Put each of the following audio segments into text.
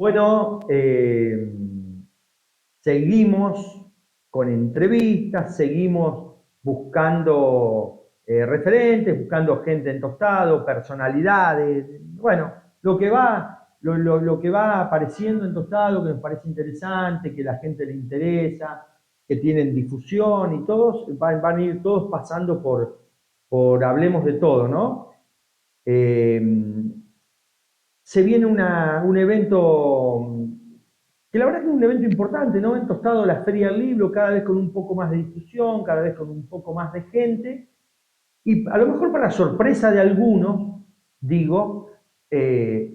Bueno, seguimos con entrevistas, seguimos buscando referentes, buscando gente en Tostado, personalidades, bueno, lo que va apareciendo en Tostado, que nos parece interesante, que a la gente le interesa, que tienen difusión y todos van a ir todos pasando por Hablemos de Todo, ¿no? Eh, Se viene un evento que la verdad que es un evento importante, ¿no? En Tostado la Feria del Libro, cada vez con un poco más de difusión, cada vez con un poco más de gente, y a lo mejor para sorpresa de algunos, digo,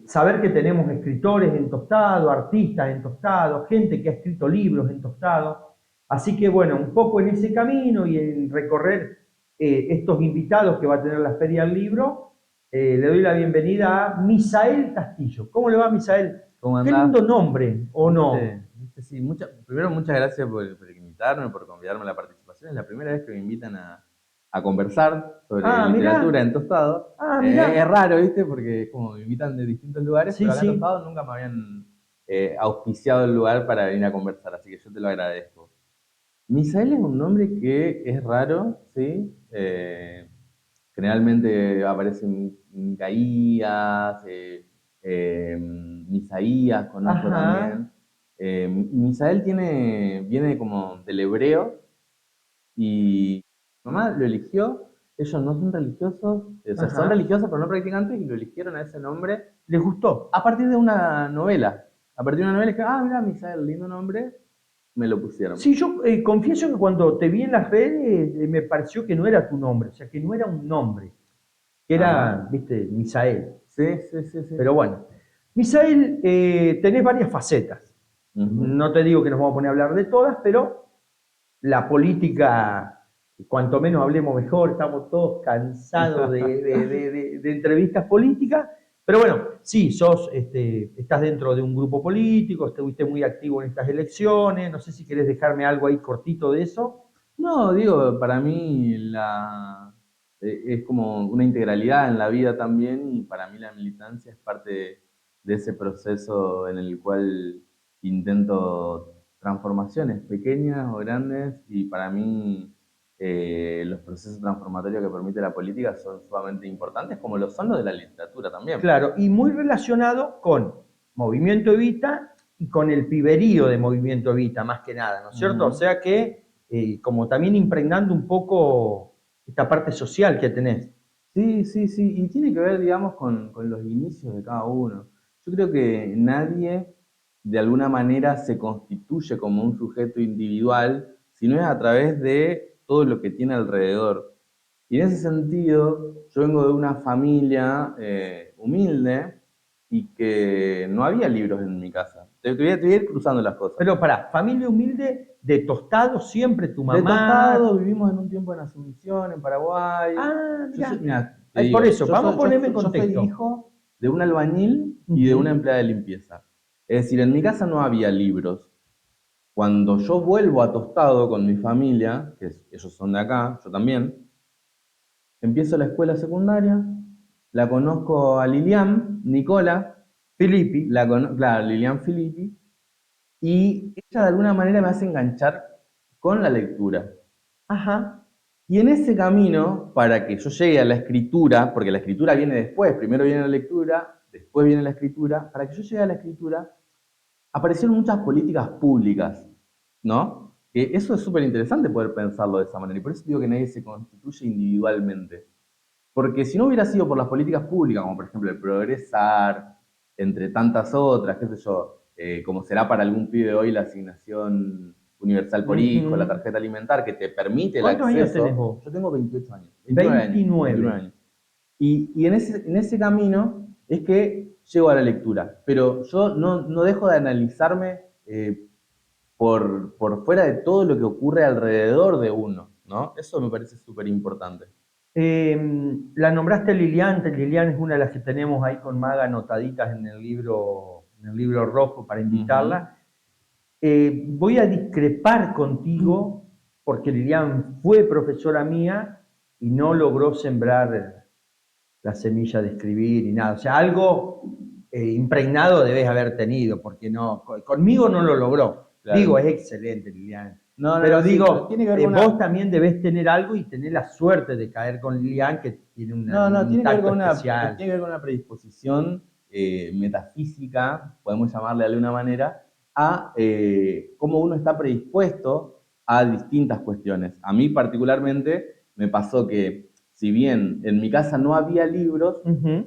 saber que tenemos escritores en Tostado, artistas en Tostado, gente que ha escrito libros en Tostado, así que bueno, un poco en ese camino y en recorrer estos invitados que va a tener la Feria del Libro, le doy la bienvenida a Misael Castillo. ¿Cómo le va, Misael? ¿Cómo Qué andás? lindo nombre, ¿o no? ¿Viste? Sí, primero muchas gracias por invitarme, por convidarme a la participación. Es la primera vez que me invitan a conversar sobre Ah, literatura mirá, en Tostado. ah, mirá. Es raro, ¿viste? Porque como me invitan de distintos lugares, Sí, pero acá en sí. Tostado nunca me habían auspiciado el lugar para venir a conversar, así que yo te lo agradezco. Misael es un nombre que es raro, ¿sí? Generalmente aparecen Micaías, Misaías, conozco Ajá, también. Misael viene como del hebreo y mi mamá lo eligió. Ellos no son religiosos, o sea, son ajá. religiosos pero no practicantes y lo eligieron a ese nombre ¿Les gustó? a partir de una novela. A partir de una novela que, mira, Misael, lindo nombre, me lo pusieron. Sí, yo confieso que cuando te vi en las redes me pareció que no era tu nombre, o sea, que no era un nombre, que Ajá. era, viste, Misael. Sí, sí, sí, sí. Pero bueno, Misael, tenés varias facetas. Ujú. No te digo que nos vamos a poner a hablar de todas, pero la política, cuanto menos hablemos mejor, estamos todos cansados de entrevistas políticas, pero bueno, sí, estás dentro de un grupo político, estuviste muy activo en estas elecciones, no sé si querés dejarme algo ahí cortito de eso. No, digo, para mí es como una integralidad en la vida también y para mí la militancia es parte de ese proceso en el cual intento transformaciones pequeñas o grandes y para mí los procesos transformatorios que permite la política son sumamente importantes como lo son los de la literatura también. Claro, y muy relacionado con Movimiento Evita y con el piberío de Movimiento Evita, más que nada, ¿no es cierto? O Ujú. sea que, como también impregnando un poco esta parte social que tenés. Sí, sí, sí, y tiene que ver, digamos, con los inicios de cada uno. Yo creo que nadie de alguna manera se constituye como un sujeto individual, sino es a través de todo lo que tiene alrededor. Y en ese sentido, yo vengo de una familia humilde y que no había libros en mi casa. Te voy a ir cruzando las cosas. Pero para familia humilde, de Tostado, siempre tu De Tostado mamá. vivimos en un tiempo en Asunción, en Paraguay. Ah, Yo soy, mira. mira, te Por digo, eso, vamos a ponerme en yo soy contexto. hijo de un albañil y de una Ujú. empleada de limpieza. Es decir, en mi casa no había libros. Cuando yo vuelvo a Tostado con mi familia, ellos son de acá, yo también, empiezo la escuela secundaria, la conozco a Lilian, Nicola, Filippi. claro, Lilian Filippi, y ella de alguna manera me hace enganchar con la lectura. Ajá. Y en ese camino, para que yo llegue a la escritura, porque la escritura viene después, primero viene la lectura, después viene la escritura, para que yo llegue a la escritura, aparecieron muchas políticas públicas, ¿no? Que eso es súper interesante poder pensarlo de esa manera, y por eso digo que nadie se constituye individualmente. Porque si no hubiera sido por las políticas públicas, como por ejemplo el progresar, entre tantas otras, qué sé yo, como será para algún pibe hoy la asignación universal por hijo, la Ujú. tarjeta alimentar, que te permite el ¿Cuántos años tenés acceso. vos? Yo tengo 28 años, 29 años, 29 29. años. Y en ese camino es que llego a la lectura. Pero yo no dejo de analizarme por fuera de todo lo que ocurre alrededor de uno, ¿no? Eso me parece súper importante. La nombraste Lilian, Lilian es una de las que tenemos ahí con Maga anotaditas en el libro rojo para Ujú. invitarla. Voy a discrepar contigo porque Lilian fue profesora mía y no logró sembrar la semilla de escribir y nada. O sea, algo impregnado debes haber tenido, porque no, conmigo no lo logró. Claro. Digo, es excelente, Lilian. No, no, Pero no, sí, digo, pero tiene que ver con vos también debes tener algo y tener la suerte de caer con Lilian, que tiene No, un tiene que ver tacto con especial. tiene que ver con una predisposición metafísica, podemos llamarle de alguna manera, a cómo uno está predispuesto a distintas cuestiones. A mí particularmente me pasó que, si bien en mi casa no había libros,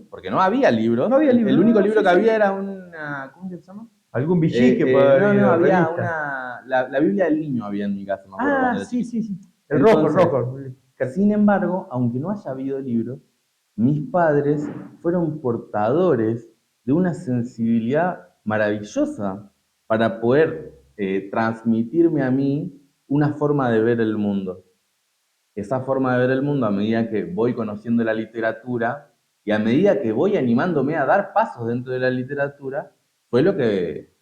porque no había libros, No había libros. el único No, libro sí, que sí. había era una, ¿cómo se llama? Algún bichique puede haber No, habido, había revista. la Biblia del Niño había en mi casa, me acuerdo Ah, cuando era sí, chiquito. sí, sí. El rojo, el Entonces, rojo. sin embargo, aunque no haya habido libros, mis padres fueron portadores de una sensibilidad maravillosa para poder transmitirme a mí una forma de ver el mundo. Esa forma de ver el mundo, a medida que voy conociendo la literatura y a medida que voy animándome a dar pasos dentro de la literatura, fue lo que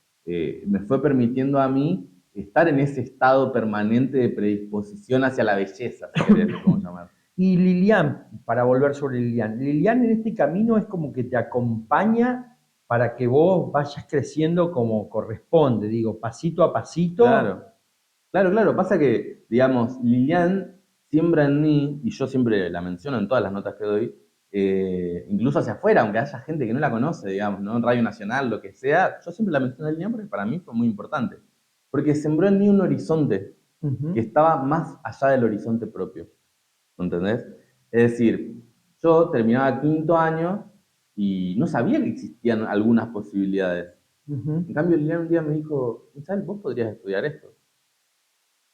me fue permitiendo a mí estar en ese estado permanente de predisposición hacia la belleza, si querés, le podemos llamar. Y Lilian, para volver sobre Lilian, Lilian en este camino es como que te acompaña para que vos vayas creciendo como corresponde, digo, pasito a pasito. Claro, claro. Pasa que, digamos, Lilian siembra en mí, y yo siempre la menciono en todas las notas que doy, incluso hacia afuera, aunque haya gente que no la conoce, digamos, ¿no? En Radio Nacional, lo que sea, yo siempre la menciono a Lilian porque para mí fue muy importante. Porque sembró en mí un horizonte que estaba más allá del horizonte propio. ¿Entendés? Es decir, yo terminaba quinto año y no sabía que existían algunas posibilidades. En cambio, Lilian un día me dijo, Michal, vos podrías estudiar esto.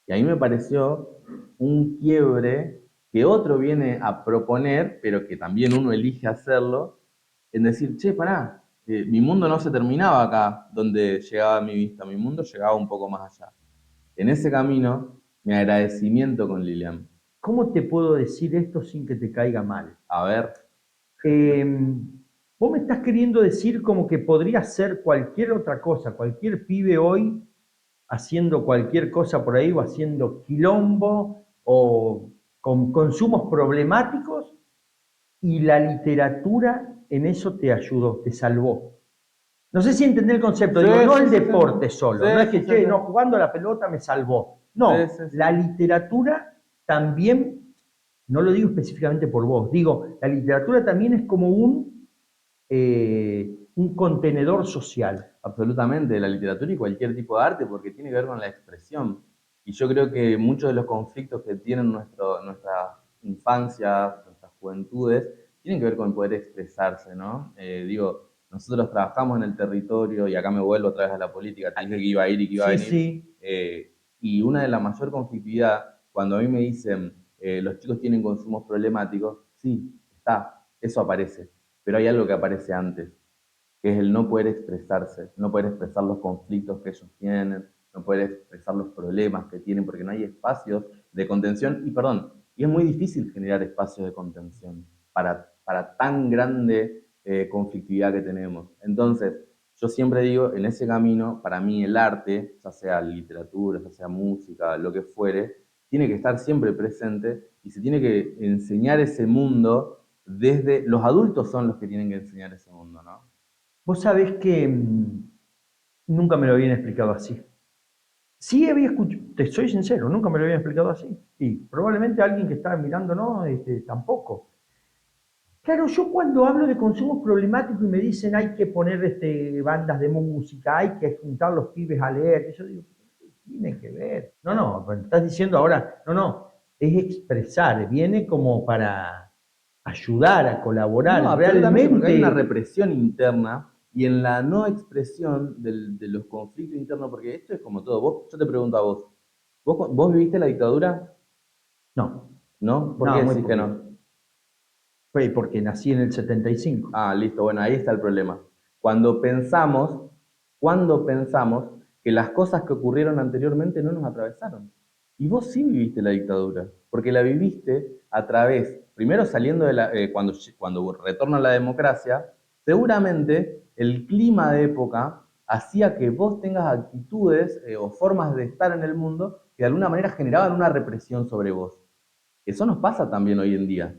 Y a mí me pareció un quiebre que otro viene a proponer, pero que también uno elige hacerlo, en decir, che, pará, mi mundo no se terminaba acá donde llegaba mi vista, mi mundo llegaba un poco más allá. En ese camino, mi agradecimiento con Lilian. ¿Cómo te puedo decir esto sin que te caiga mal? A ver, Eh, Vos me estás queriendo decir como que podría ser cualquier otra cosa, cualquier pibe hoy haciendo cualquier cosa por ahí o haciendo quilombo o con consumos problemáticos y la literatura en eso te ayudó, te salvó. No sé si entender el concepto, sí, digo, no sí, el sí, deporte sí, solo, no es sí, que, sí, che, sí. no, jugando a la pelota me salvó. Sí, No, sí, sí. la literatura también, no lo digo específicamente por vos, digo, la literatura también es como un contenedor social. Absolutamente, la literatura y cualquier tipo de arte, porque tiene que ver con la expresión. Y yo creo que muchos de los conflictos que tienen nuestras infancias, nuestras juventudes, tienen que ver con poder expresarse, ¿no? Digo, nosotros trabajamos en el territorio, y acá me vuelvo otra vez a la política, te dije que iba a ir y que iba a Sí, venir, sí. y una de la mayor conflictividad, cuando a mí me dicen, los chicos tienen consumos problemáticos, sí, está, eso aparece, pero hay algo que aparece antes, que es el no poder expresarse, no poder expresar los conflictos que ellos tienen, no poder expresar los problemas que tienen, porque no hay espacios de contención. Y perdón, y es muy difícil generar espacios de contención para tan grande conflictividad que tenemos. Entonces, yo siempre digo, en ese camino, para mí el arte, ya sea literatura, ya sea música, lo que fuere, tiene que estar siempre presente y se tiene que enseñar ese mundo desde... Los adultos son los que tienen que enseñar ese mundo, ¿no? Vos sabés que nunca me lo habían explicado así. Sí había escuchado, te soy sincero, nunca me lo habían explicado así. Y probablemente alguien que estaba mirando, no, tampoco. Claro, yo cuando hablo de consumos problemáticos y me dicen hay que poner bandas de música, hay que juntar los pibes a leer, yo digo, ¿qué tiene que ver? No, no, pero estás diciendo ahora, no, no, es expresar, viene como para ayudar a No, colaborar. absolutamente, porque hay una Realmente, represión interna y en la no expresión de los conflictos internos, porque esto es como todo. Yo te pregunto a vos, ¿vos viviste la dictadura? no, ¿No? ¿Por no, qué muy decís que poquito. no? Fue porque nací en el 75. Ah, listo, bueno, ahí está el problema. Cuando pensamos, cuando pensamos que las cosas que ocurrieron anteriormente no nos atravesaron. Y vos sí viviste la dictadura, porque la viviste a través, primero saliendo cuando retorna la democracia, seguramente el clima de época hacía que vos tengas actitudes o formas de estar en el mundo que de alguna manera generaban una represión sobre vos. Eso nos pasa también hoy en día.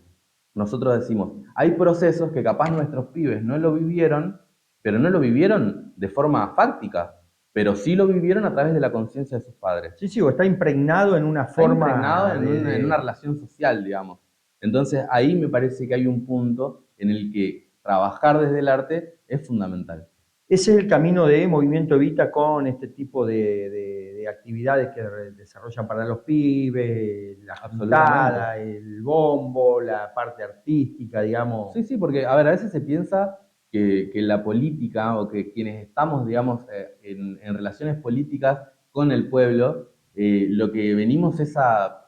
Nosotros decimos, hay procesos que capaz nuestros pibes no lo vivieron pero no lo vivieron de forma fáctica, pero sí lo vivieron a través de la conciencia de sus padres. Sí, sí, o está impregnado en una Está impregnado forma en una relación social, digamos. Entonces ahí me parece que hay un punto en el que trabajar desde el arte es fundamental. Ese es el camino de Movimiento Evita con este tipo de actividades que desarrollan para los pibes, la Absolutamente. juntada, el bombo, la parte artística, digamos. Sí, sí, porque, a ver, a veces se piensa que la política o que quienes estamos, digamos, en relaciones políticas con el pueblo, lo que venimos es a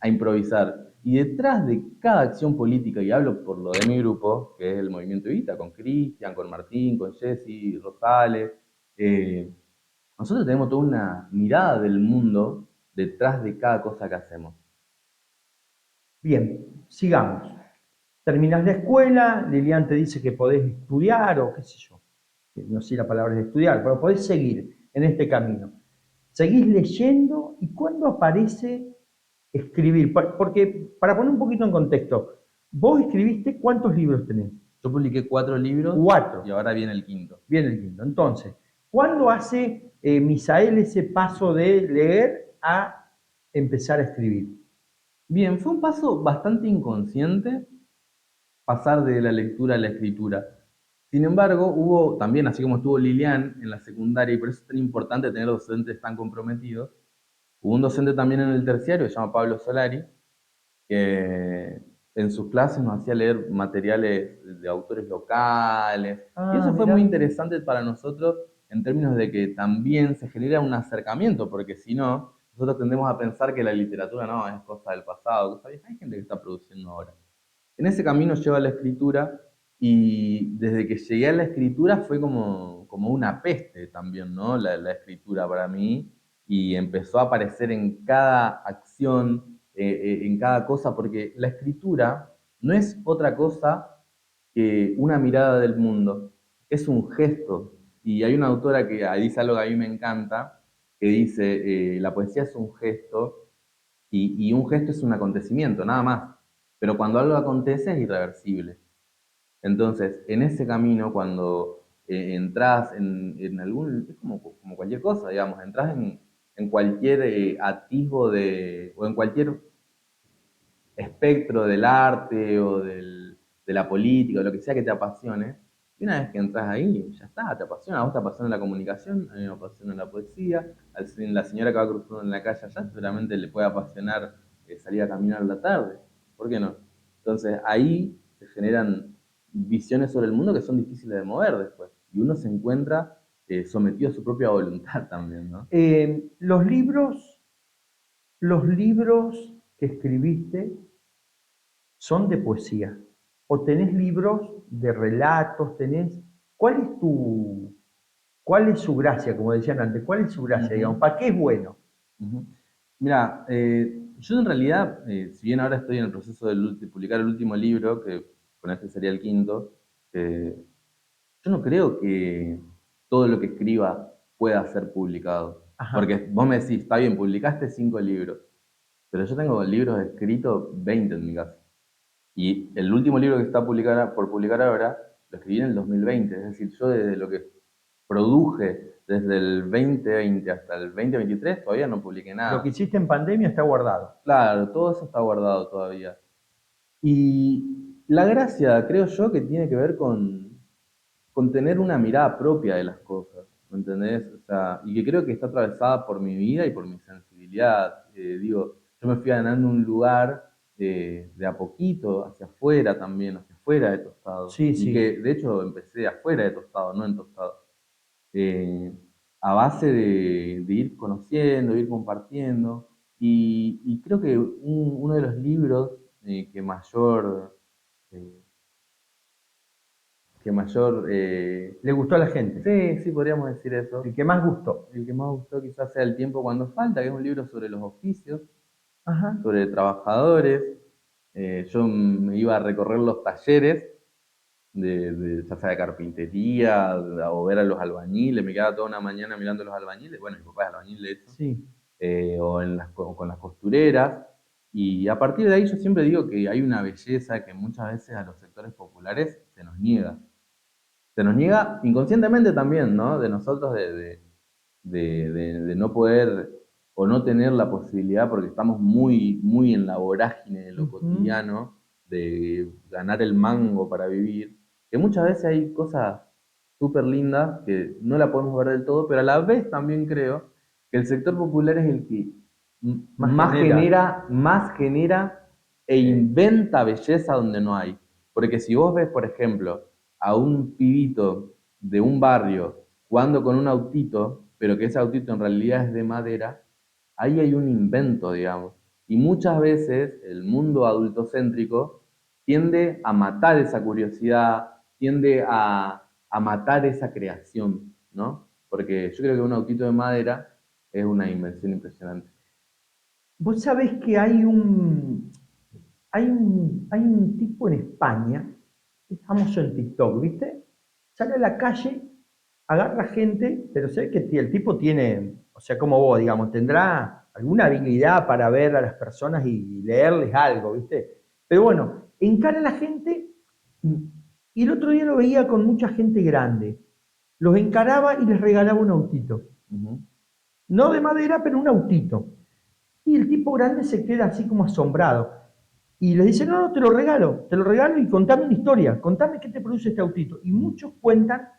improvisar. Y detrás de cada acción política, y hablo por lo de mi grupo, que es el Movimiento Evita, con Cristian, con Martín, con Jessy, Rosales, eh, nosotros tenemos toda una mirada del mundo detrás de cada cosa que hacemos. Bien, sigamos. Terminás la escuela, Lilian te dice que podés estudiar o qué sé yo. No sé si la palabra es estudiar, pero podés seguir en este camino. Seguís leyendo y cuándo aparece escribir. Porque, para poner un poquito en contexto, vos escribiste cuántos libros tenés. Yo publiqué 4 libros y Cuatro. ahora viene el quinto. Bien el quinto. Entonces, ¿cuándo hace Misael ese paso de leer a empezar a escribir? Bien, fue un paso bastante inconsciente pasar de la lectura a la escritura. Sin embargo, hubo también, así como estuvo Lilian en la secundaria, y por eso es tan importante tener docentes tan comprometidos, hubo un docente también en el terciario, que se llama Pablo Solari, que en sus clases nos hacía leer materiales de autores locales, y Ah, eso fue muy mirá. interesante para nosotros en términos de que también se genera un acercamiento, porque si no, nosotros tendemos a pensar que la literatura no es cosa del pasado, cosa vieja. Hay gente que está produciendo ahora. En ese camino lleva la escritura y desde que llegué a la escritura fue como una peste también, ¿no? La escritura para mí y empezó a aparecer en cada acción, en cada cosa, porque la escritura no es otra cosa que una mirada del mundo, es un gesto. Y hay una autora que dice algo que a mí me encanta, que dice, la poesía es un gesto y un gesto es un acontecimiento, nada más. Pero cuando algo acontece es irreversible. Entonces, en ese camino, cuando entras en algún, es como cualquier cosa, digamos, entras en cualquier atisbo o en cualquier espectro del arte o de la política o lo que sea que te apasione, y una vez que entras ahí, ya está, te apasiona. A vos te apasiona la comunicación, a mí me apasiona la poesía, a la señora que va cruzando en la calle allá seguramente le puede apasionar salir a caminar a la tarde. ¿Por qué no? Entonces ahí se generan visiones sobre el mundo que son difíciles de mover después. Y uno se encuentra sometido a su propia voluntad también, ¿no? Los libros que escribiste son de poesía. O tenés libros de relatos, ¿cuál es cuál es su gracia, como decían antes? ¿Cuál es su gracia, digamos? Ujú. ¿Para qué es bueno? Ujú. Mira, yo en realidad, si bien ahora estoy en el proceso de publicar el último libro, que con este sería el quinto, eh, yo no creo que todo lo que escriba pueda ser publicado. Ajá. Porque vos me decís, está bien, publicaste 5 libros, pero yo tengo libros escritos 20 en mi casa. Y el último libro que está por publicar ahora, lo escribí en el 2020. Es decir, yo desde lo que produje desde el 2020 hasta el 2023 todavía no publiqué Lo que nada. hiciste en pandemia está guardado. Claro, todo eso está guardado todavía. Y la gracia, creo yo, que tiene que ver con tener una mirada propia de las cosas, ¿me entendés? O sea, y que creo que está atravesada por mi vida y por mi sensibilidad. Digo, yo me fui ganando un lugar de a poquito, hacia afuera también, hacia afuera de Tostado. Sí, Y sí. que de hecho empecé afuera de Tostado, no en Tostado. Eh, a base de ir conociendo, de ir compartiendo. Y creo que uno de los libros que mayor eh, Le gustó a la gente. sí, sí, podríamos decir eso. El que más gustó. El que más gustó quizás sea El tiempo cuando falta, que es un libro sobre los oficios, Ajá. sobre trabajadores. Yo me iba a recorrer los talleres, ya sea de carpintería o ver a los albañiles, me quedaba toda una mañana mirando a los albañiles, bueno, mi papá es albañil de hecho, Sí. o con las costureras. Y a partir de ahí yo siempre digo que hay una belleza que muchas veces a los sectores populares se nos niega. Se nos niega inconscientemente también, ¿no? De nosotros de no poder o no tener la posibilidad, porque estamos muy, muy en la vorágine de lo Ujú. cotidiano, de ganar el mango para vivir, que muchas veces hay cosas súper lindas que no la podemos ver del todo, pero a la vez también creo que el sector popular es el que Más genera. más genera e Sí. inventa belleza donde no hay. Porque si vos ves, por ejemplo, a un pibito de un barrio jugando con un autito, pero que ese autito en realidad es de madera, ahí hay un invento, digamos. Y muchas veces el mundo adultocéntrico tiende a matar esa curiosidad, tiende a matar esa creación, ¿no? Porque yo creo que un autito de madera es una invención impresionante. Vos sabés que hay un tipo en España, que es famoso en TikTok, ¿viste? Sale a la calle, agarra gente, pero sé que el tipo tiene, o sea, como vos, digamos, tendrá alguna habilidad para ver a las personas y leerles algo, ¿viste? Pero bueno, encara a la gente y el otro día lo veía con mucha gente grande. Los encaraba y les regalaba un autito. Ujú. No de madera, pero un autito. Y el tipo grande se queda así como asombrado. Y le dice, no, no, te lo regalo y contame una historia, contame qué te produce este autito. Y muchos cuentan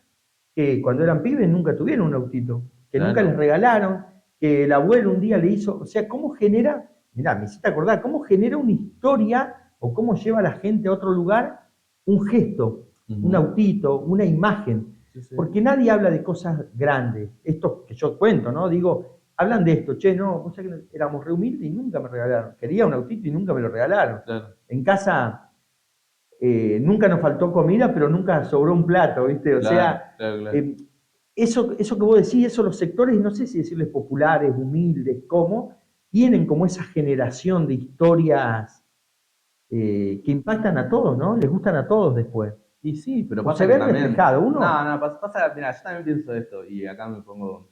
que cuando eran pibes nunca tuvieron un autito, que nunca les Claro, regalaron, que el abuelo un día le hizo, o sea, cómo genera, mirá, me hiciste acordar, cómo genera una historia o cómo lleva a la gente a otro lugar un gesto, un ujú. autito, una imagen, Sí, sí. porque nadie habla de cosas grandes, esto que yo cuento, ¿no? Digo, hablan de esto, che, no, vos sabés que éramos re humildes y nunca me regalaron, quería un autito y nunca me lo regalaron. Claro, En casa nunca nos faltó comida, pero nunca sobró un plato, ¿viste? O claro, sea, claro, claro. eh, eso que vos decís, eso los sectores, no sé si decirles populares, humildes, cómo, tienen como esa generación de historias que impactan a todos, ¿no? Les gustan a todos después. Y sí, pero O se pasa que ven también. reflejado, No, uno no, pasa, mira, yo también pienso esto, y acá me pongo.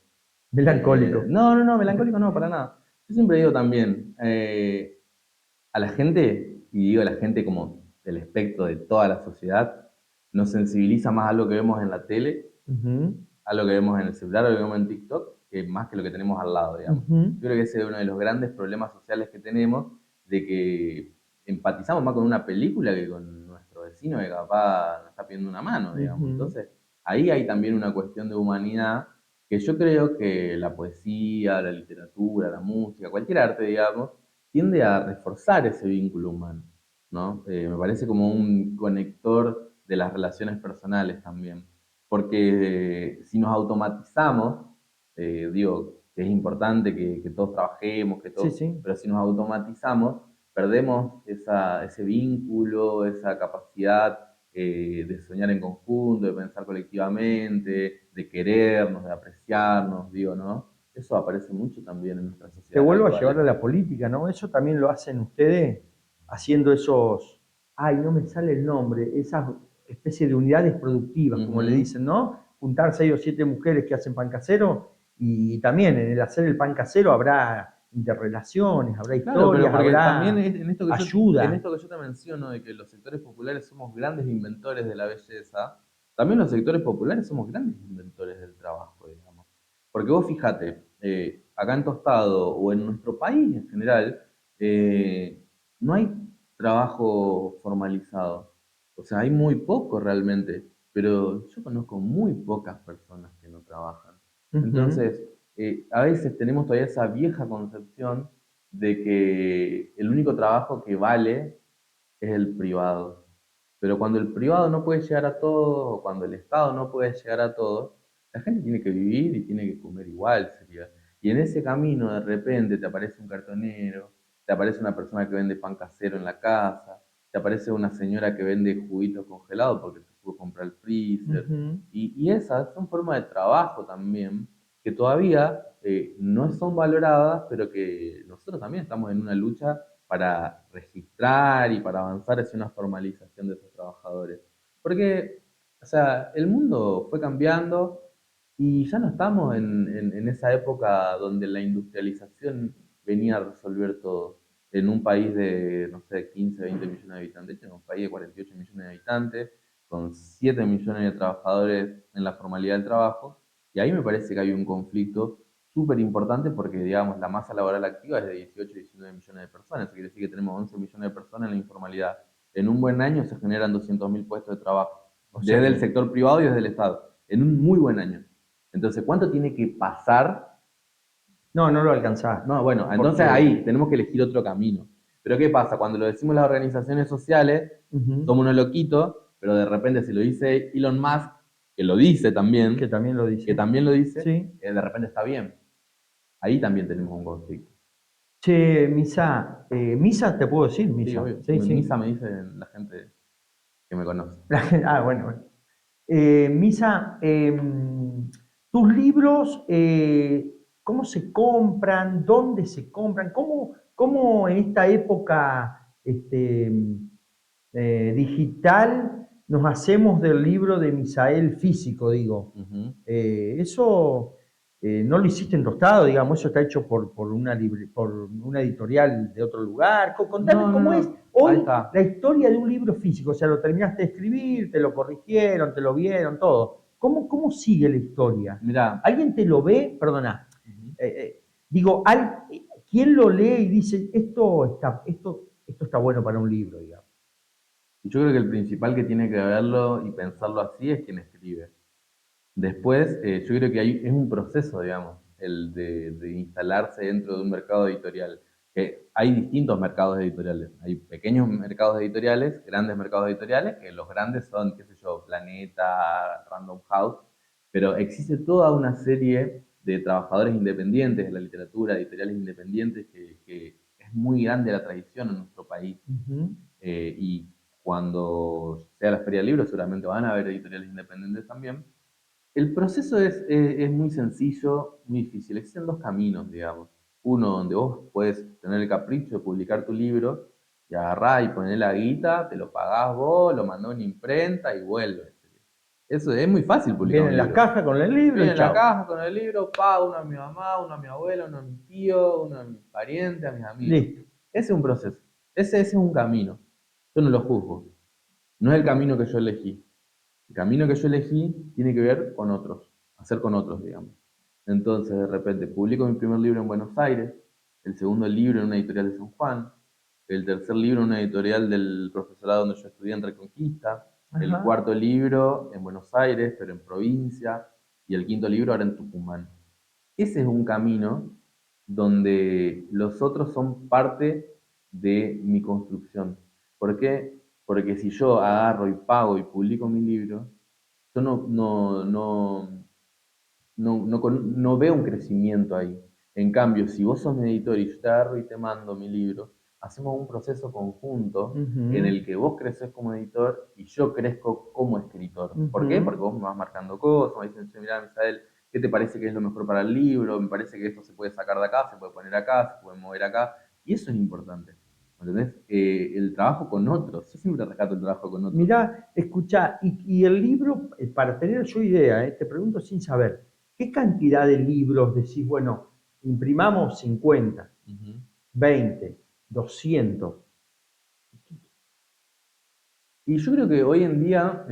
melancólico. No, no, no, melancólico no, para nada. Yo siempre digo también, a la gente, y digo a la gente como del espectro de toda la sociedad, nos sensibiliza más a lo que vemos en la tele, Ujú, a lo que vemos en el celular, a lo que vemos en TikTok, que más que lo que tenemos al lado, digamos. ujú. Yo creo que ese es uno de los grandes problemas sociales que tenemos, de que empatizamos más con una película que con nuestro vecino que capaz nos está pidiendo una mano, digamos. Ujú. Entonces, ahí hay también una cuestión de humanidad que yo creo que la poesía, la literatura, la música, cualquier arte, digamos, tiende a reforzar ese vínculo humano, ¿no? Me parece como un conector de las relaciones personales también. Porque si nos automatizamos, digo que es importante que todos trabajemos, que Sí, todos, sí. pero si nos automatizamos, perdemos ese vínculo, esa capacidad de soñar en conjunto, de pensar colectivamente, de querernos, de apreciarnos, digo, ¿no? Eso aparece mucho también en nuestras Te sociedades vuelvo a llevar actuales. a la política, ¿no? Eso también lo hacen ustedes haciendo esos, ay, no me sale el nombre, esas especies de unidades productivas, como le Ujú. dicen, ¿no? Juntar 6 o 7 mujeres que hacen pan casero y también en el hacer el pan casero habrá interrelaciones, habrá Claro, pero historias, porque también habrá en ayuda. esto que yo te menciono de que los sectores populares somos grandes inventores de la belleza, también los sectores populares somos grandes inventores del trabajo, digamos. Porque vos fíjate, acá en Tostado o en nuestro país en general, no hay trabajo formalizado. O sea, hay muy poco realmente, pero yo conozco muy pocas personas que no trabajan. Ujú. Entonces, a veces tenemos todavía esa vieja concepción de que el único trabajo que vale es el privado. Pero cuando el privado no puede llegar a todos, o cuando el Estado no puede llegar a todos, la gente tiene que vivir y tiene que comer igual, sería. Y en ese camino de repente te aparece un cartonero, te aparece una persona que vende pan casero en la casa, te aparece una señora que vende juguitos congelados porque se pudo comprar el freezer. Ujú. Y esas son formas de trabajo también que todavía no son valoradas, pero que nosotros también estamos en una lucha para registrar y para avanzar hacia una formalización de esos trabajadores. Porque, o sea, el mundo fue cambiando y ya no estamos en esa época donde la industrialización venía a resolver todo. En un país de, no sé, 15, 20 millones de habitantes, en un país de 48 millones de habitantes, con 7 millones de trabajadores en la formalidad del trabajo, y ahí me parece que hay un conflicto súper importante porque, digamos, la masa laboral activa es de 18 19 millones de personas, eso quiere decir que tenemos 11 millones de personas en la informalidad. En un buen año se generan 200.000 puestos de trabajo, O sea desde el que, sector privado y desde el Estado, en un muy buen año. Entonces, ¿cuánto tiene que pasar? no, no lo alcanzás. No, bueno, entonces Porque, ahí tenemos que elegir otro camino. Pero ¿qué pasa? Cuando lo decimos las organizaciones sociales, ujú, somos unos loquitos, pero de repente si lo dice Elon Musk, que lo dice que también, también lo que dice. también lo dice, Sí. de repente está bien. Ahí también tenemos un conflicto. Che, Misa, Misa, te puedo decir, Sí, Misa. obvio. Sí, Misa sí. me dice la gente que me conoce. Bueno, bueno. Misa, tus libros, ¿cómo se compran? ¿Dónde se compran? ¿Cómo en esta época digital nos hacemos del libro de Misael físico, digo? Ujú. Eso no lo hiciste en tostado, digamos, eso está hecho por una editorial de otro lugar. Contame No, no, cómo es no. Ahí hoy está. la historia de un libro físico, o sea, lo terminaste de escribir, te lo corrigieron, te lo vieron, todo. ¿Cómo sigue la historia? Mirá. ¿Alguien te lo ve? Perdona. Ujú. Digo, ¿quién lo lee y dice, esto está bueno para un libro, digamos? Y yo creo que el principal que tiene que verlo y pensarlo así es quien escribe. Después, yo creo que es un proceso, digamos, el de instalarse dentro de un mercado editorial. Que hay distintos mercados editoriales. Hay pequeños mercados editoriales, grandes mercados editoriales, que los grandes son, qué sé yo, Planeta, Random House, pero existe toda una serie de trabajadores independientes de la literatura, editoriales independientes, que es muy grande la tradición en nuestro país. Ujú, Y cuando sea la Feria del Libro, seguramente van a haber editoriales independientes también. El proceso es muy sencillo, muy difícil. Existen dos caminos, digamos. Uno donde vos puedes tener el capricho de publicar tu libro y agarrás y poner la guita, te lo pagás vos, lo mandás a una imprenta y vuelve. Eso es muy fácil publicar un vienen las libro. cajas con el libro Viene y en la chao. caja con el libro, pago uno a mi mamá, uno a mi abuela, uno a mi tío, uno a mi pariente, a mis amigos. Listo. Ese es un proceso. Ese es un camino. Yo no lo juzgo. No es el camino que yo elegí. El camino que yo elegí tiene que ver con otros, hacer con otros, digamos. Entonces, de repente, publico mi primer libro en Buenos Aires, el segundo libro en una editorial de San Juan, el tercer libro en una editorial del profesorado donde yo estudié en Reconquista, el Ajá. cuarto libro en Buenos Aires, pero en provincia, y el quinto libro ahora en Tucumán. Ese es un camino donde los otros son parte de mi construcción. ¿Por qué? Porque si yo agarro y pago y publico mi libro, yo no veo un crecimiento ahí. En cambio, si vos sos mi editor y yo te agarro y te mando mi libro, hacemos un proceso conjunto en Ujú, el que vos creces como editor y yo crezco como escritor. ¿Por qué? ujú. Porque vos me vas marcando cosas, me dicen, che, mirá, Misael, ¿qué te parece que es lo mejor para el libro? Me parece que esto se puede sacar de acá, se puede poner acá, se puede mover acá. Y eso es importante. ¿Entendés? El trabajo con otros. Yo siempre rescato el trabajo con otros. Mirá, escuchá, y el libro, para tener yo idea, te pregunto sin saber, ¿qué cantidad de libros decís, bueno, imprimamos 50, Uh -huh. 20, 200? Y yo creo que hoy en día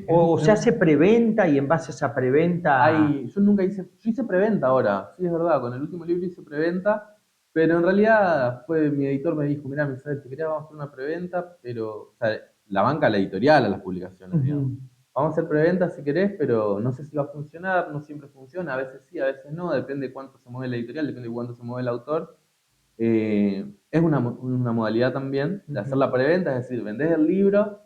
¿O se hace preventa y en base a esa preventa... yo nunca hice, yo hice preventa ahora, sí es verdad, con el último libro hice preventa, pero en realidad fue mi editor me dijo, mirá, Misael, te quería vamos a hacer una preventa, pero, o sea, la banca la editorial a las publicaciones, digamos. Ujú, Vamos a hacer preventa si querés, pero no sé si va a funcionar, no siempre funciona, a veces sí, a veces no, depende de cuánto se mueve la editorial, depende de cuánto se mueve el autor. Es una modalidad también de hacer ujú. la preventa, es decir, vendés el libro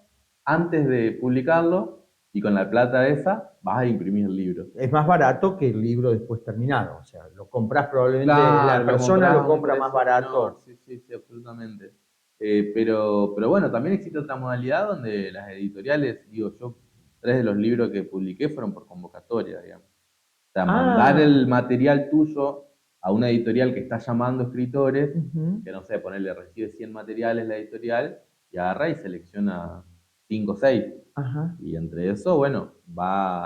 antes de publicarlo y con la plata esa vas a imprimir el libro. Es más barato que el libro después terminado, o sea, lo compras probablemente, Claro, la lo persona comprás lo a un compra más precio menor, barato. sí, sí, sí, absolutamente. Pero bueno, también existe otra modalidad donde las editoriales, digo, yo 3 de los libros que publiqué fueron por convocatoria, digamos. O sea, mandar el Ah, material tuyo a una editorial que está llamando escritores, ujú, que no sé, ponerle, recibe 100 materiales la editorial y agarra y selecciona 5 o 6. ajá, Y entre eso, bueno,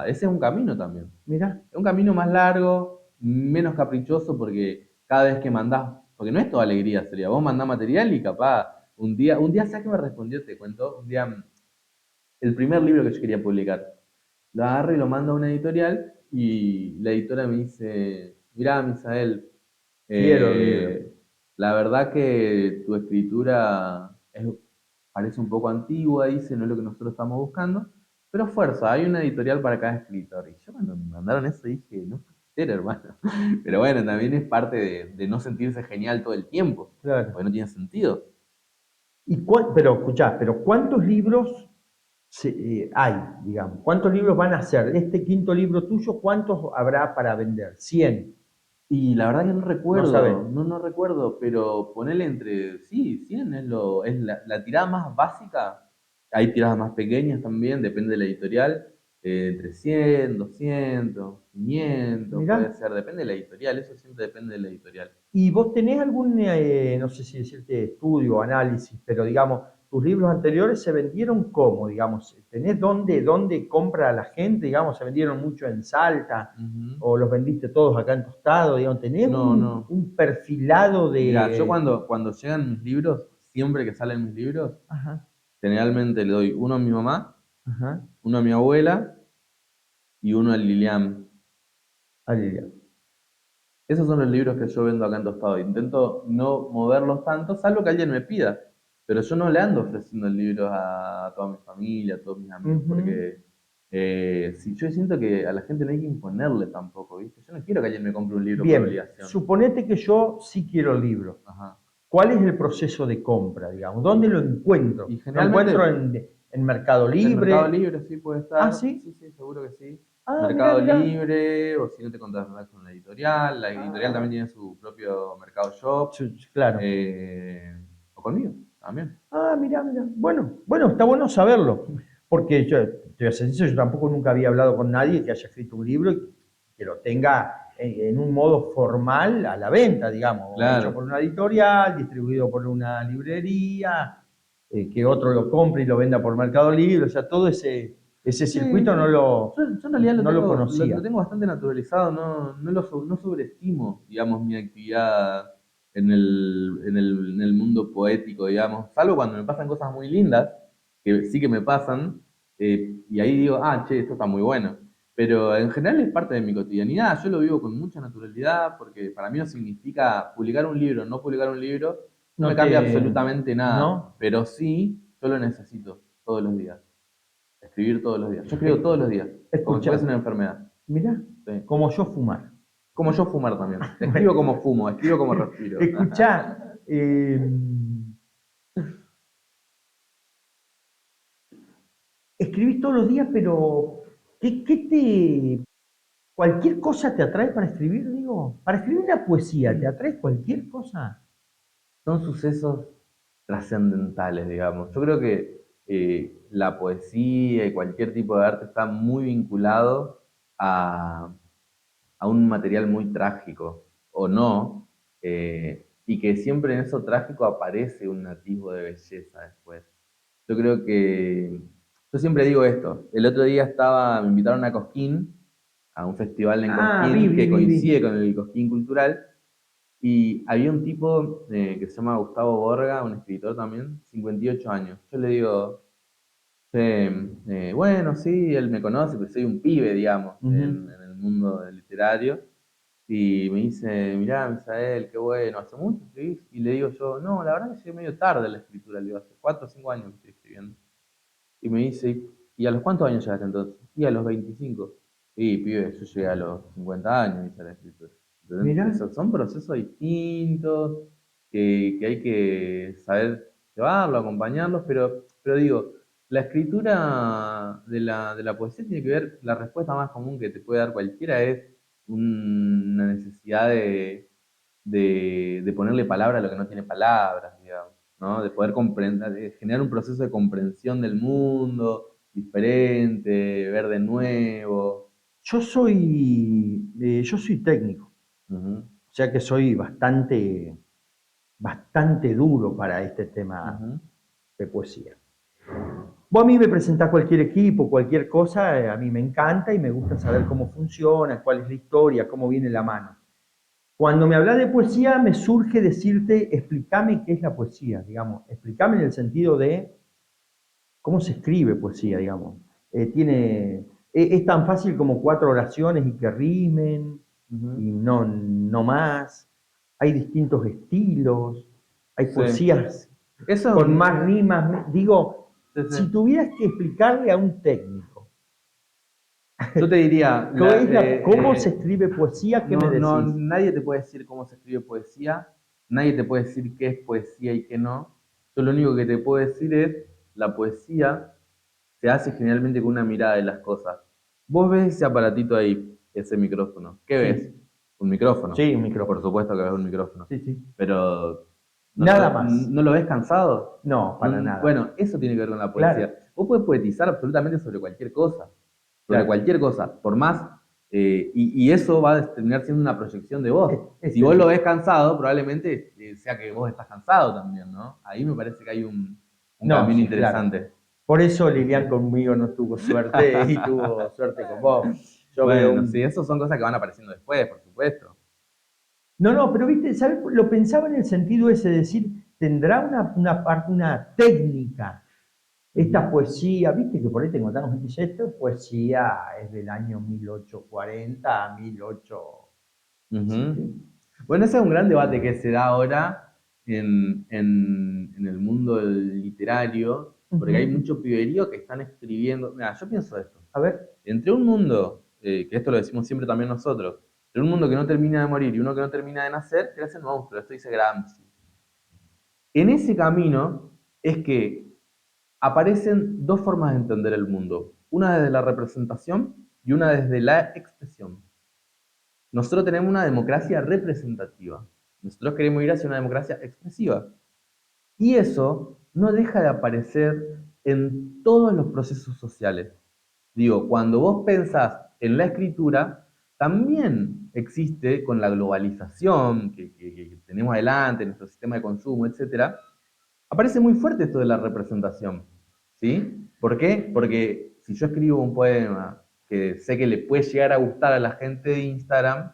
ese es un camino también. mira. Es un camino más largo, menos caprichoso, porque cada vez que mandás, porque no es toda alegría, sería, vos mandás material y capaz, un día, ¿sabes qué me respondió? Te cuento, un día el primer libro que yo quería publicar. Lo agarro y lo mando a una editorial y la editora me dice, mirá, Misael, Quiero el libro. la verdad que tu escritura parece un poco antigua, dice, no es lo que nosotros estamos buscando, pero fuerza, hay una editorial para cada escritor. Y yo cuando me mandaron eso dije, no puede ser, hermano. Pero bueno, también es parte de no sentirse genial todo el tiempo, Claro. porque no tiene sentido. Pero escuchá, pero ¿cuántos libros hay, digamos? ¿Cuántos libros van a ser? Este quinto libro tuyo, ¿cuántos habrá para vender? 100. Y la verdad que no No sabes. recuerdo, no recuerdo, pero ponele entre, sí, 100 es la tirada más básica. Hay tiradas más pequeñas también, depende de la editorial, entre 100, 200, 500, Mirá. puede ser, depende de la editorial, eso siempre depende de la editorial. ¿Y vos tenés algún, no sé si decirte estudio o análisis, pero digamos, tus libros anteriores se vendieron cómo, digamos? ¿Tenés dónde compra la gente, digamos? ¿Se vendieron mucho en Salta Ujú. o los vendiste todos acá en Tostado? Digamos, ¿tenés No, no. un perfilado Mirá, yo de... cuando llegan mis libros, siempre que salen mis libros, Ajá, generalmente le doy uno a mi mamá, ajá, uno a mi abuela y uno a Lilian. Aliria. Esos son los libros que yo vendo acá en Tostado. Intento no moverlos tanto, salvo que alguien me pida. Pero yo no le ando ofreciendo libros a toda mi familia, a todos mis amigos, Ujú. porque si yo siento que a la gente no hay que imponerle tampoco, ¿viste? Yo no quiero que alguien me compre un libro por Bien, obligación. suponete que yo sí quiero el libro. Ajá. ¿Cuál es el proceso de compra, digamos? ¿Dónde lo Y encuentro? ¿Lo encuentro generalmente en Mercado en Mercado Libre? Libre sí puede Ah, estar, sí. sí, sí, seguro que sí. Ah, mirá, Mercado mirá. Libre, o si no te contactas con la editorial también tiene su propio Mercado Shop, Sí, sí, claro. o conmigo también. Ah, mirá, mirá. Bueno, bueno, está bueno saberlo. Porque yo, te voy a ser sincero, yo tampoco nunca había hablado con nadie que haya escrito un libro y que lo tenga en un modo formal a la venta, digamos, o hecho por Claro. una editorial, distribuido por una librería, que otro lo compre y lo venda por Mercado Libre. O sea, todo ese Sí, circuito sí. Yo en realidad no lo lo conocía. tengo bastante naturalizado, no sobreestimo, digamos, mi actividad en el mundo poético, digamos, salvo cuando me pasan cosas muy lindas, que sí que me pasan, y ahí digo, ah, che, esto está muy bueno. Pero en general es parte de mi cotidianidad, yo lo vivo con mucha naturalidad, porque para mí no significa publicar un libro, no publicar un libro, no me No cambia te... absolutamente nada, ¿No? pero sí, yo lo necesito todos los días. Escribir todos los días. Yo escribo Eh, todos los días, como si fuese Escuchá, una enfermedad. mirá, Sí. como yo fumar. Como yo fumar también. Escribo Bueno, como fumo, escribo como respiro. escuchá, escribís todos los días, pero ¿qué te... ¿Cualquier cosa te atrae para escribir, digo? Para escribir una poesía, ¿te atrae cualquier cosa? Son sucesos trascendentales, digamos. Yo creo que la poesía y cualquier tipo de arte está muy vinculado a, a un material muy trágico, o no, y que siempre en eso trágico aparece un atisbo de belleza después. Yo creo que, yo siempre digo esto, el otro día me invitaron a Cosquín, a un festival en Ah, Cosquín que vi. coincide con el Cosquín Cultural, y había un tipo que se llama Gustavo Borga, un escritor también, 58 años. Yo le digo, bueno, sí, él me conoce, porque soy un pibe, digamos, Ujú. en el mundo del literario. Y me dice, mirá, Misael, qué bueno, ¿hace mucho escribís? Y le digo yo, no, la verdad que llegué medio tarde a la escritura, le digo, hace 4 o 5 años que estoy escribiendo. Y me dice, ¿y a los cuántos años llegaste entonces? Y a los 25. Y pibe, yo llegué a los 50 años, dice la escritura. Mirá, ¿Entendés? Son procesos distintos que hay que saber llevarlo, acompañarlos, pero digo, la escritura de la poesía tiene que ver, la respuesta más común que te puede dar cualquiera es una necesidad de ponerle palabra a lo que no tiene palabras, digamos, ¿no? De poder comprender, de generar un proceso de comprensión del mundo diferente, ver de nuevo. yo soy técnico, Ujú, o sea que soy bastante duro para este tema ujú. de poesía. Vos a mí me presentás cualquier equipo, cualquier cosa, a mí me encanta y me gusta saber cómo funciona, cuál es la historia, cómo viene la mano. Cuando me hablas de poesía, me surge decirte, explícame qué es la poesía, digamos, explícame en el sentido de cómo se escribe poesía, digamos. Es tan fácil como 4 oraciones y que rimen, Ujú. y no más. Hay distintos estilos, hay Sí. poesías Eso es con más rimas. Digo, sí, si sí. tuvieras que explicarle a un técnico Yo te diría, cómo se escribe poesía, ¿qué me no, no, decís? nadie te puede decir cómo se escribe poesía, nadie te puede decir qué es poesía y qué no. Yo lo único que te puedo decir es, la poesía se hace generalmente con una mirada de las cosas. Vos ves ese aparatito ahí, ese micrófono. ¿Qué ves? Sí, Un micrófono. sí, un Por micrófono. supuesto que ves un micrófono. Sí, sí. Pero, Nada más. ¿no lo ves cansado? No, para nada. Bueno, eso tiene que ver con la Claro, poesía. Vos podés poetizar absolutamente sobre cualquier cosa. Sobre claro. cualquier cosa. Por más. Y eso va a terminar siendo una proyección de vos. Si Este, vos lo ves cansado, probablemente sea que vos estás cansado también, ¿no? Ahí me parece que hay un no, camino sí, claro. interesante. Por eso Lilian conmigo no tuvo suerte y tuvo suerte con vos. Yo veo Bueno, sí, un... eso son cosas que van apareciendo después, por supuesto. No, no, pero viste, ¿sabes? Lo pensaba en el sentido ese de decir, tendrá una parte, una técnica, esta Ujú. poesía, viste que por ahí te encontramos gente que dice, esta poesía es del año 1840 a 1800. Ujú. Bueno, ese es un gran debate que se da ahora en el mundo literario, porque hay Ujú. mucho piberío que están escribiendo. Mira, yo pienso esto. A ver, Entre un mundo, que esto lo decimos siempre también nosotros, entre un mundo que no termina de morir y uno que no termina de nacer, crecen monstruos. Esto dice Gramsci. En ese camino es que aparecen dos formas de entender el mundo. Una desde la representación y una desde la expresión. Nosotros tenemos una democracia representativa. Nosotros queremos ir hacia una democracia expresiva. Y eso no deja de aparecer en todos los procesos sociales. Digo, cuando vos pensás en la escritura, también existe con la globalización que tenemos adelante, nuestro sistema de consumo, etcétera, aparece muy fuerte esto de la representación. ¿Sí? ¿Por qué? Porque si yo escribo un poema que sé que le puede llegar a gustar a la gente de Instagram,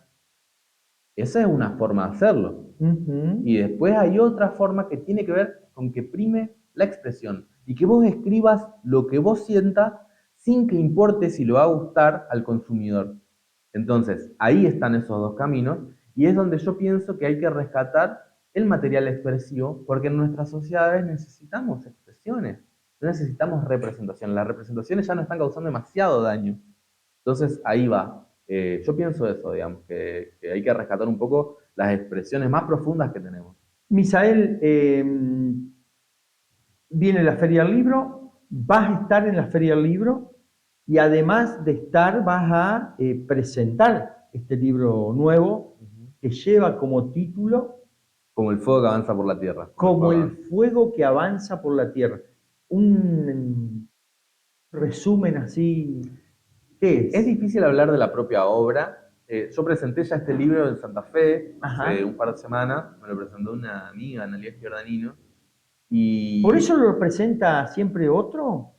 esa es una forma de hacerlo. ujú. Y después hay otra forma que tiene que ver con que prime la expresión y que vos escribas lo que vos sientas sin que importe si lo va a gustar al consumidor. Entonces, ahí están esos dos caminos y es donde yo pienso que hay que rescatar el material expresivo porque en nuestras sociedades necesitamos expresiones, no necesitamos representación. Las representaciones ya nos están causando demasiado daño. Entonces, ahí va. Yo pienso eso, digamos, que hay que rescatar un poco las expresiones más profundas que tenemos. Misael, viene la Feria del Libro, vas a estar en la Feria del Libro y además de estar vas a presentar este libro nuevo que lleva como título Como el fuego que avanza por la tierra. Como el fuego Como que el avanza. fuego que avanza por la tierra. Un resumen así, ¿qué Es es? difícil hablar de la propia obra. Yo presenté ya este libro en Santa Fe hace Ajá. un par de semanas. Me lo presentó una amiga, Analia Giordanino. ¿Por Y eso lo presenta siempre otro?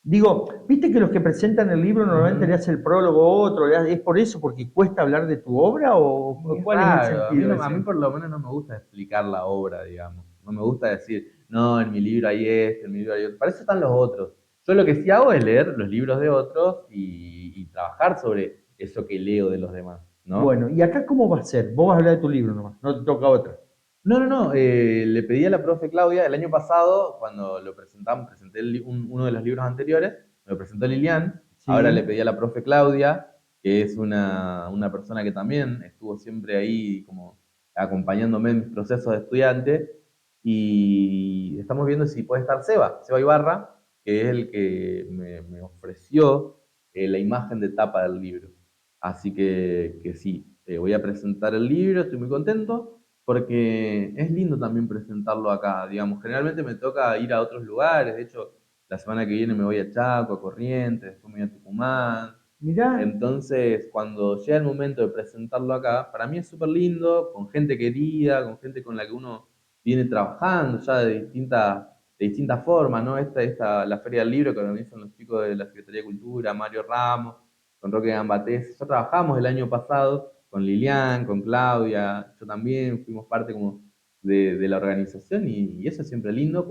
Digo, viste que los que presentan el libro normalmente le ujú. hace el prólogo otro, ¿es por eso, porque cuesta hablar de tu obra Y o es cuál es el raro. sentido A mí ese? por lo menos no me gusta explicar la obra, digamos. No me gusta decir, no, en mi libro hay esto, en mi libro hay otro. Para eso están los otros. Yo lo que sí hago es leer los libros de otros y trabajar sobre eso que leo de los demás, ¿no? Bueno, ¿y acá cómo va a ser? Vos vas a hablar de tu libro nomás, no te toca otra. No, no, no. Le pedí a la profe Claudia el año pasado, cuando lo presentamos, presenté uno de los libros anteriores, me lo presentó Lilian. Ahora le Sí. pedí a la profe Claudia, que es una persona que también estuvo siempre ahí como acompañándome en mis procesos de estudiante. Y estamos viendo si puede estar Seba Ibarra, que es el que me ofreció la imagen de tapa del libro. Así que sí, voy a presentar el libro, estoy muy contento porque es lindo también presentarlo acá, digamos. Generalmente me toca ir a otros lugares, de hecho, la semana que viene me voy a Chaco, a Corrientes, después me voy a Tucumán. Mirá, Entonces, cuando llega el momento de presentarlo acá, para mí es súper lindo, con gente querida, con gente con la que uno viene trabajando ya de distintas formas, ¿no? La Feria del Libro que organizan los chicos de la Secretaría de Cultura, Mario Ramos, con Roque Gambatés. Ya trabajamos el año pasado con Lilian, con Claudia, yo también fuimos parte como de la organización y eso es siempre lindo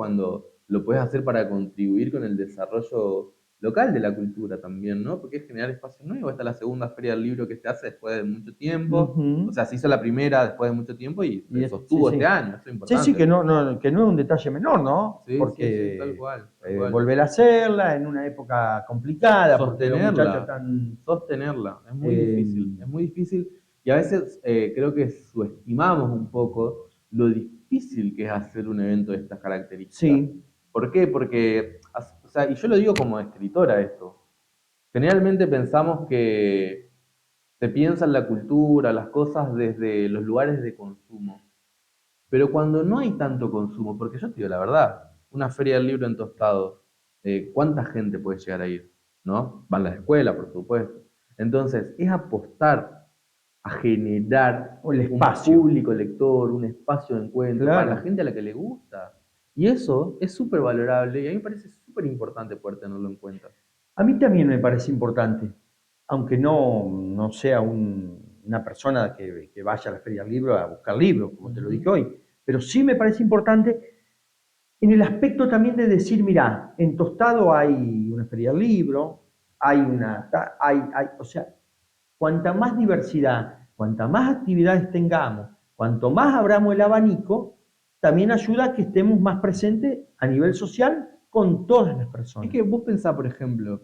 lo puedes hacer para contribuir con el desarrollo local de la cultura también, ¿no? Porque es generar espacios nuevos. Esta es la segunda feria del libro que se hace después de mucho tiempo. O Ujú. sea, se hizo la primera después de mucho tiempo y Y se sí, sostuvo este sí. año, eso es Sí, sí, importante. que no es un detalle menor, ¿no? Sí, sí, sí, tal Porque cual, tal cual. volver a hacerla en una época complicada, porque los muchachos Sostenerla, están... sostenerla, eh, es muy difícil y a veces creo que subestimamos un poco lo difícil que es hacer un evento de estas características. sí, ¿Por qué? Porque, o sea, y yo lo digo como escritora esto, generalmente pensamos que se piensa en la cultura, las cosas desde los lugares de consumo, pero cuando no hay tanto consumo, porque yo te digo la verdad, una feria del libro en Tostado, ¿cuánta gente puede llegar a ir? ¿No? Van las escuelas, por supuesto. Entonces, es apostar a generar o el un espacio, público lector, un espacio de encuentro para la claro. gente a la que le gusta. Y eso es súper valorable y a mí me parece súper importante poder tenerlo en cuenta. A mí también me parece importante, aunque no sea una persona que vaya a la Feria del Libro a buscar libros, como te lo Ujú. dije hoy, pero sí me parece importante en el aspecto también de decir, mira, en Tostado hay una Feria del Libro, o sea, cuanta más diversidad, cuanta más actividades tengamos, cuanto más abramos el abanico, también ayuda a que estemos más presentes a nivel social con todas las Es personas. que vos pensás, por ejemplo,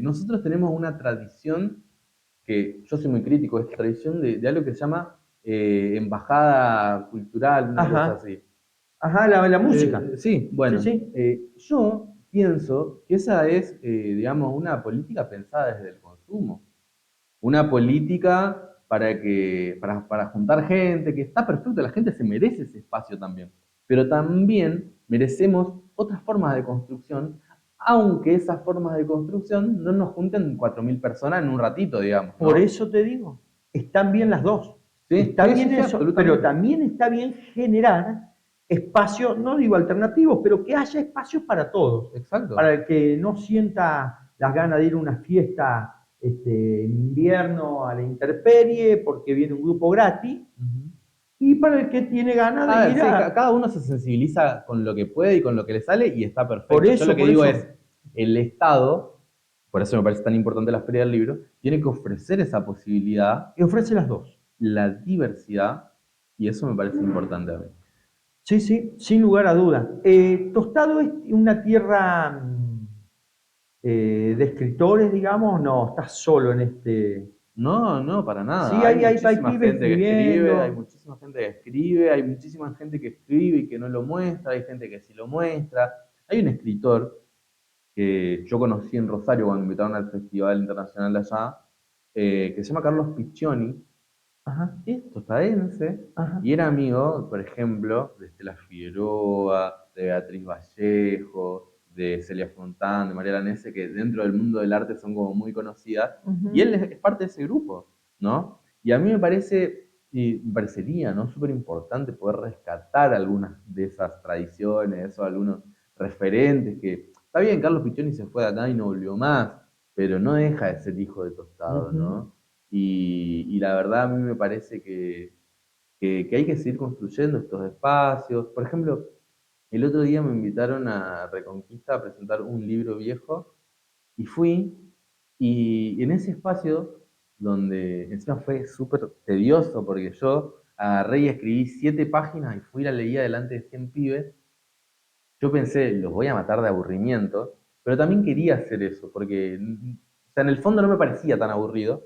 nosotros tenemos una tradición que yo soy muy crítico de esta tradición de algo que se llama embajada cultural, una cosa Ajá, así. ajá, la música. Sí, Sí, bueno, sí. yo pienso que esa es, digamos, una política pensada desde el consumo. Una política para juntar gente, que está perfecto, la gente se merece ese espacio también. Pero también merecemos otras formas de construcción, aunque esas formas de construcción no nos junten 4.000 personas en un ratito, digamos, Por ¿no? eso te digo, están bien las dos. Sí, Está sí, sí, bien sí, eso, pero absolutamente. también está bien generar espacios, no digo alternativos, pero que haya espacios para todos. Para Exacto. el que no sienta las ganas de ir a una fiesta en invierno a la intemperie porque viene un grupo gratis, Ujú. y para el que tiene ganas de A ver, ir sí, a... cada uno se sensibiliza con lo que puede y con lo que le sale y está Por perfecto. Yo lo eso, que por digo es, eso, el Estado, por eso me parece tan importante la Feria del Libro, tiene que ofrecer esa posibilidad, y ofrece las dos. la diversidad, y eso me parece importante a mí. Sí, sí, sin lugar a dudas. Tostado es una tierra de escritores, digamos, no, estás solo en este... No, no, para Sí, nada. Hay hay muchísima pibes gente que escribe, hay escribiendo. muchísima gente que escribe, hay muchísima gente que escribe y que no lo muestra, hay gente que sí lo muestra. Hay un escritor que yo conocí en Rosario cuando me invitaron al Festival Internacional de allá, que se llama Carlos Piccioni, Ajá, es tostadense ajá. y era amigo, por ejemplo, de Estela Figueroa, de Beatriz Vallejo, de Celia Fontán, de María Lanese, que dentro del mundo del arte son como muy conocidas, y Ujú. él es parte de ese grupo, ¿no? Y a mí me parece, y me parecería, ¿no? Súper importante poder rescatar algunas de esas tradiciones, o algunos referentes que, está bien, Carlos Piccioni se fue de acá y no volvió más, pero no deja de ser hijo de Tostado, Ujú. ¿no? Y la verdad a mí me parece que hay que seguir construyendo estos espacios. Por ejemplo, el otro día me invitaron a Reconquista a presentar un libro viejo y fui y en ese espacio, donde encima fue súper tedioso porque yo agarré y escribí 7 páginas y fui y la leía delante de 100 pibes, yo pensé, los voy a matar de aburrimiento, pero también quería hacer eso porque, o sea, en el fondo no me parecía tan aburrido.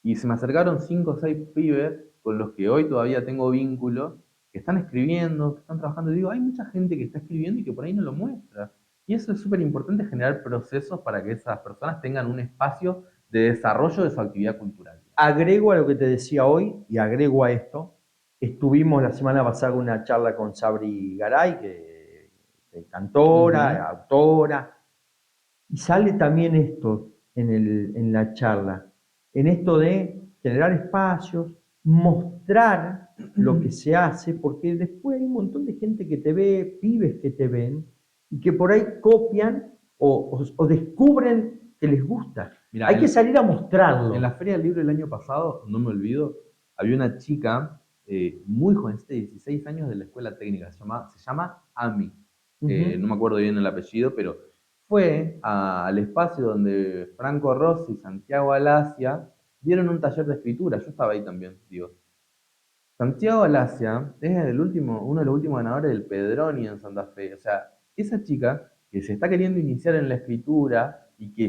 Y se me acercaron 5 o 6 pibes con los que hoy todavía tengo vínculo, que están escribiendo, que están trabajando. Y digo, hay mucha gente que está escribiendo y que por ahí no lo muestra. Y eso es súper importante, generar procesos para que esas personas tengan un espacio de desarrollo de su actividad cultural. Agrego a lo que te decía hoy y agrego a esto. Estuvimos la semana pasada en una charla con Sabri Garay, que es cantora, Ujú. autora, y sale también esto en la charla, en esto de generar espacios, mostrar lo que se hace, porque después hay un montón de gente que te ve, pibes que te ven, y que por ahí copian o descubren que les gusta. Mira, Hay que salir a en la mostrarlo. Feria del Libro del año pasado, no me olvido, había una chica muy jovencita, de 16 años, de la escuela técnica, se llama Ami. no me acuerdo bien el apellido, pero fue al espacio donde Franco Rossi y Santiago Alasia dieron un taller de escritura. Yo estaba ahí también, digo. Santiago Alasia es uno de los últimos ganadores del Pedroni en Santa Fe. O sea, esa chica que se está queriendo iniciar en la escritura y que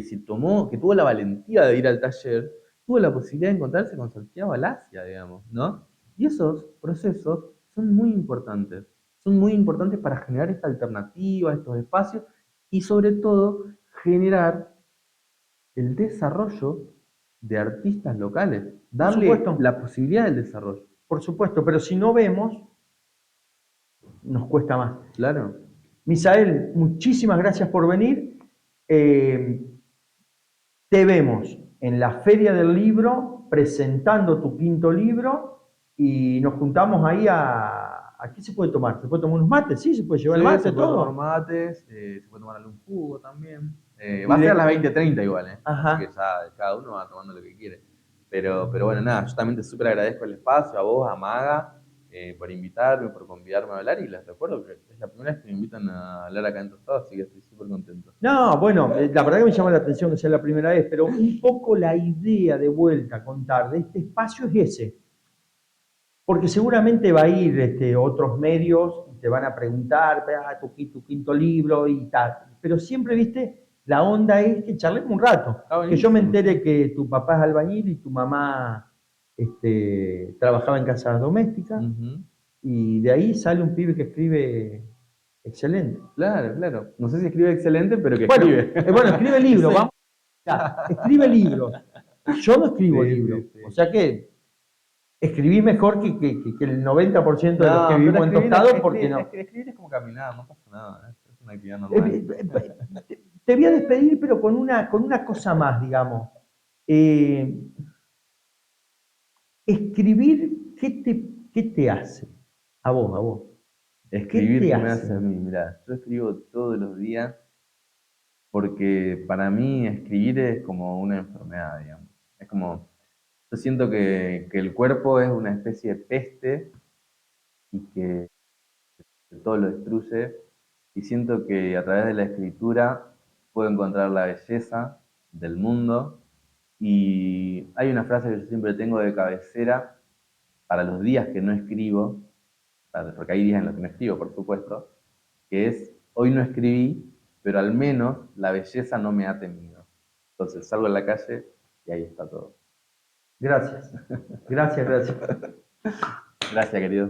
tuvo la valentía de ir al taller, tuvo la posibilidad de encontrarse con Santiago Alasia, digamos, ¿no? Y esos procesos son muy importantes. Son muy importantes para generar esta alternativa, estos espacios y sobre todo generar el desarrollo de artistas locales, Por darle supuesto, la posibilidad del desarrollo. por supuesto, pero si no vemos, nos cuesta más. Claro. Misael, muchísimas gracias por venir. Eh, Te vemos en la Feria del Libro presentando tu quinto libro y nos juntamos ahí ¿a qué se puede tomar? ¿Se puede tomar unos mates? Sí, se puede llevar Sí, el mate, se puede tomar todo. mates, se puede tomar algún jugo también. Y Va a ser a le... las 20:30 igual, ¿eh? Así que Ajá. ya cada uno va tomando lo que quiere. Pero bueno, nada, yo también te súper agradezco el espacio, a vos, a Maga, por invitarme, por convidarme a hablar y les recuerdo que es la primera vez que me invitan a hablar acá en Tostado, así que estoy súper contento. No, bueno, la verdad que me llama la atención que sea la primera vez, pero un poco la idea de vuelta a contar de este espacio es ese. Porque seguramente va a ir otros medios y te van a preguntar, tu quinto libro y tal. Pero siempre, viste, la onda es que charlemos un rato. Está Que yo me buenísimo, sí. entere que tu papá es albañil y tu mamá trabajaba en casas domésticas. Ujú. Y de ahí sale un pibe que escribe excelente. Claro, claro. No sé si escribe excelente, pero que Bueno, escribe. bueno, escribe libros, Eso. vamos. Escribe libros. Yo no escribo Sí, sí, libros. O sí. sea que escribí mejor que el 90% de los que No, pero vivimos en Tostado, porque no. escribir es como caminar, no pasa nada, es una actividad Eh, normal. Te voy a despedir, pero con una cosa más, digamos. Eh, Escribir, ¿qué te hace? A vos. ¿Qué Escribir, te ¿qué me hace hace? a mí? Mirá, yo escribo todos los días porque para mí escribir es como una enfermedad, digamos. Es como, yo siento que el cuerpo es una especie de peste y que todo lo destruye y siento que a través de la escritura puedo encontrar la belleza del mundo y hay una frase que yo siempre tengo de cabecera para los días que no escribo, porque hay días en los que no escribo, por supuesto, que es, hoy no escribí, pero al menos la belleza no me ha temido. Entonces salgo a la calle y ahí está todo. Gracias. Gracias, gracias. Gracias, querido.